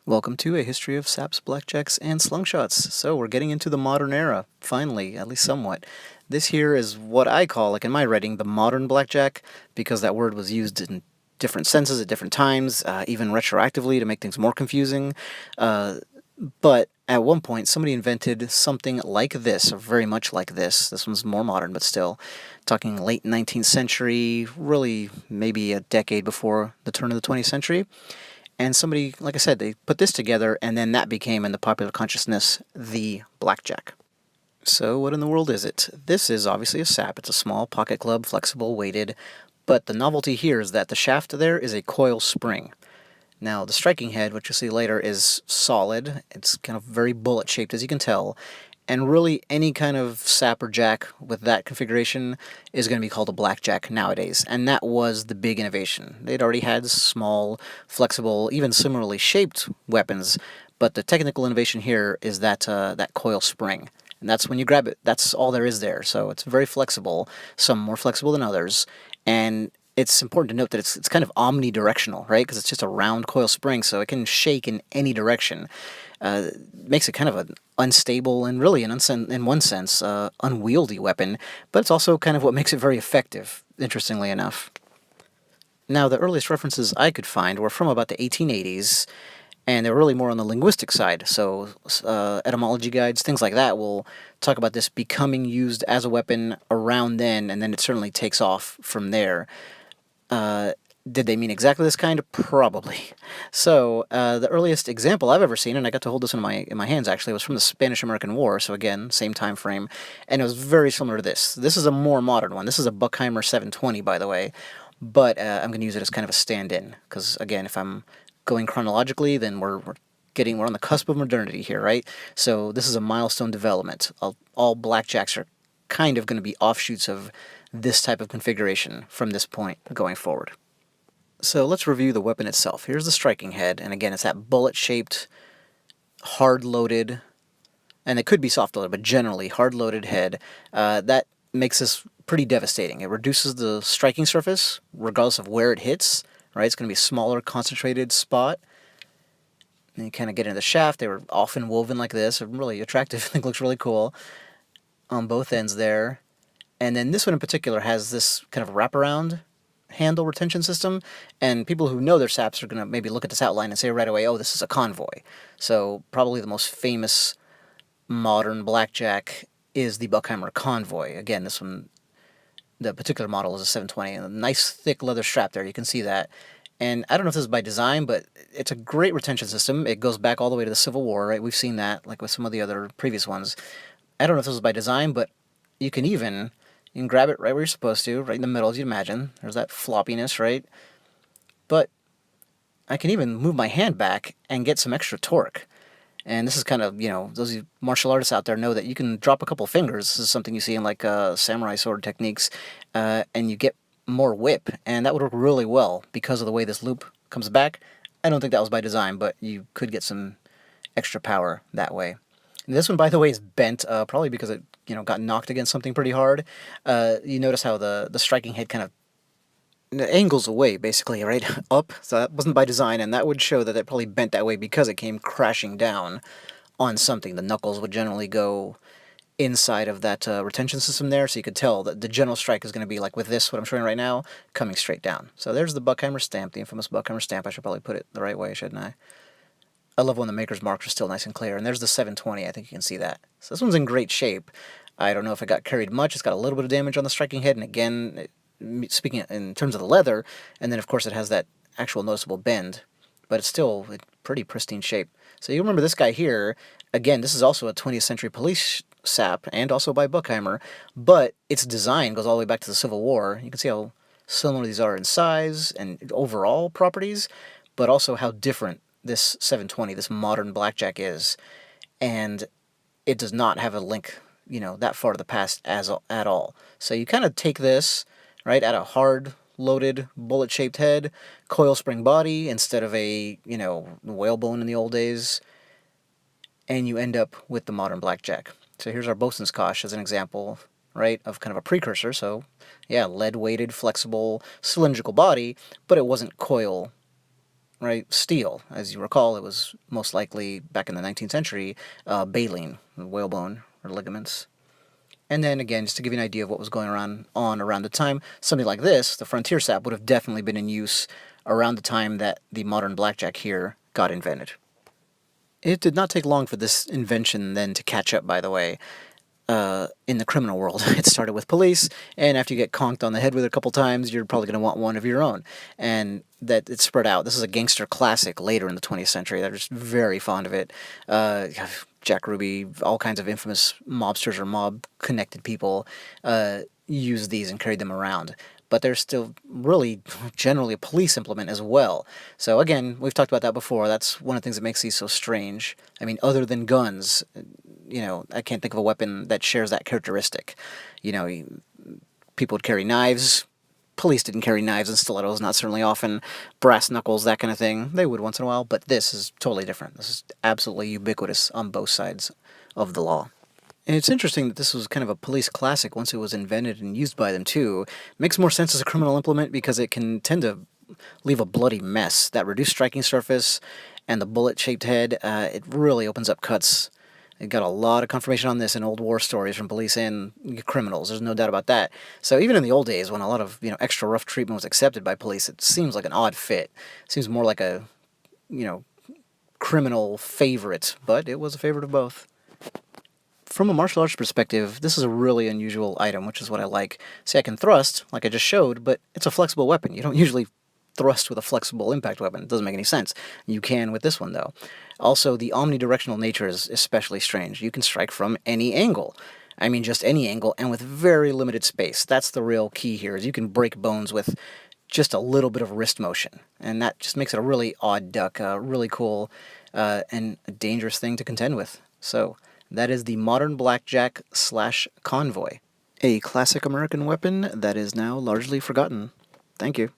Welcome to a history of saps, blackjacks, and slungshots. So we're getting into the modern era, finally, at least somewhat. This here is what I call, like in my writing, the modern blackjack, because that word was used in different senses at different times, even retroactively to make things more confusing. But at one point, somebody invented something like this, or very much like this. This one's more modern, but still. Talking late 19th century, really maybe a decade before the turn of the 20th century. And somebody, like I said, they put this together, and then that became, in the popular consciousness, the blackjack. So, what in the world is it? This is obviously a sap. It's a small pocket club, flexible, weighted, but the novelty here is that the shaft there is a coil spring. Now, the striking head, which you'll see later, is solid. It's kind of very bullet-shaped, as you can tell. And really, any kind of sap or jack with that configuration is going to be called a blackjack nowadays. And that was the big innovation. They'd already had small, flexible, even similarly shaped weapons, but the technical innovation here is that coil spring. And that's when you grab it. That's all there is there. So it's very flexible, some more flexible than others. And it's important to note that it's kind of omnidirectional, right? Because it's just a round coil spring, so it can shake in any direction. Makes it kind of an unstable and really, in one sense, unwieldy weapon, but it's also kind of what makes it very effective, interestingly enough. Now, the earliest references I could find were from about the 1880s, and they were really more on the linguistic side. So, etymology guides, things like that, will talk about this becoming used as a weapon around then, and then it certainly takes off from there. Did they mean exactly this kind? Probably. So the earliest example I've ever seen, and I got to hold this in my hands actually, was from the Spanish-American War. So again, same time frame, and it was very similar to this. This is a more modern one. This is a Buckheimer 720, by the way, but I'm going to use it as kind of a stand-in because again, if I'm going chronologically, then we're on the cusp of modernity here, right? So this is a milestone development. All blackjacks are kind of going to be offshoots of this type of configuration from this point going forward. So let's review the weapon itself. Here's the striking head, and again, it's that bullet-shaped, hard-loaded, and it could be soft-loaded, but generally hard-loaded head. That makes this pretty devastating. It reduces the striking surface, regardless of where it hits, right? It's going to be a smaller, concentrated spot. And you kind of get into the shaft. They were often woven like this. Really attractive. I think looks really cool on both ends there. And then this one in particular has this kind of wraparound handle retention system, and people who know their saps are going to maybe look at this outline and say right away, oh, this is a Convoy. So probably the most famous modern blackjack is the Buckheimer Convoy. Again, this one, the particular model is a 720, and a nice thick leather strap there, you can see that. And I don't know if this is by design, but it's a great retention system. It goes back all the way to the Civil War, right? We've seen that, like with some of the other previous ones. I don't know if this was by design, but you can grab it right where you're supposed to, right in the middle, as you'd imagine. There's that floppiness, right? But I can even move my hand back and get some extra torque. And this is kind of, those martial artists out there know that you can drop a couple fingers. This is something you see in like samurai sword techniques, and you get more whip. And that would work really well because of the way this loop comes back. I don't think that was by design, but you could get some extra power that way. And this one, by the way, is bent, probably because it got knocked against something pretty hard. You notice how the striking head kind of angles away, basically, right? Up. So that wasn't by design, and that would show that it probably bent that way because it came crashing down on something. The knuckles would generally go inside of that retention system there, so you could tell that the general strike is going to be like with this, what I'm showing right now, coming straight down. So there's the Buckheimer stamp, the infamous Buckheimer stamp. I should probably put it the right way, shouldn't I? I love when the maker's marks are still nice and clear. And there's the 720. I think you can see that. So this one's in great shape. I don't know if it got carried much. It's got a little bit of damage on the striking head. And again, speaking in terms of the leather, and then of course it has that actual noticeable bend, but it's still in pretty pristine shape. So you remember this guy here. Again, this is also a 20th century police sap and also by Buckheimer, but its design goes all the way back to the Civil War. You can see how similar these are in size and overall properties, but also how different this 720, this modern blackjack is, and it does not have a link, that far to the past at all. So you kind of take this, right, at a hard loaded bullet-shaped head, coil spring body instead of a, whalebone in the old days, and you end up with the modern blackjack. So here's our bosun's kosh as an example, right, of kind of a precursor. So yeah, lead-weighted, flexible, cylindrical body, but it wasn't coil right? Steel. As you recall, it was most likely, back in the 19th century, baleen, whalebone, or ligaments. And then again, just to give you an idea of what was going on around the time, something like this, the frontier sap, would have definitely been in use around the time that the modern blackjack here got invented. It did not take long for this invention then to catch up, by the way, in the criminal world. It started with police, and after you get conked on the head with it a couple times, you're probably going to want one of your own. And that it spread out. This is a gangster classic later in the 20th century. They're just very fond of it. Jack Ruby, all kinds of infamous mobsters or mob-connected people use these and carried them around. But they're still really generally a police implement as well. So again, we've talked about that before. That's one of the things that makes these so strange. I mean, other than guns, I can't think of a weapon that shares that characteristic. People would carry knives. Police didn't carry knives and stilettos, not certainly often. Brass knuckles, that kind of thing. They would once in a while, but this is totally different. This is absolutely ubiquitous on both sides of the law. And it's interesting that this was kind of a police classic once it was invented and used by them, too. It makes more sense as a criminal implement because it can tend to leave a bloody mess. That reduced striking surface and the bullet-shaped head, it really opens up cuts. It got a lot of confirmation on this in old war stories from police and criminals. There's no doubt about that. So even in the old days, when a lot of extra rough treatment was accepted by police, it seems like an odd fit. It seems more like a criminal favorite, but it was a favorite of both. From a martial arts perspective, this is a really unusual item, which is what I like. See, I can thrust, like I just showed, but it's a flexible weapon. You don't usually thrust with a flexible impact weapon. It doesn't make any sense. You can with this one, though. Also, the omnidirectional nature is especially strange. You can strike from any angle. I mean, just any angle, and with very limited space. That's the real key here, is you can break bones with just a little bit of wrist motion. And that just makes it a really odd duck, really cool, and a dangerous thing to contend with. So that is the modern blackjack / Convoy, a classic American weapon that is now largely forgotten. Thank you.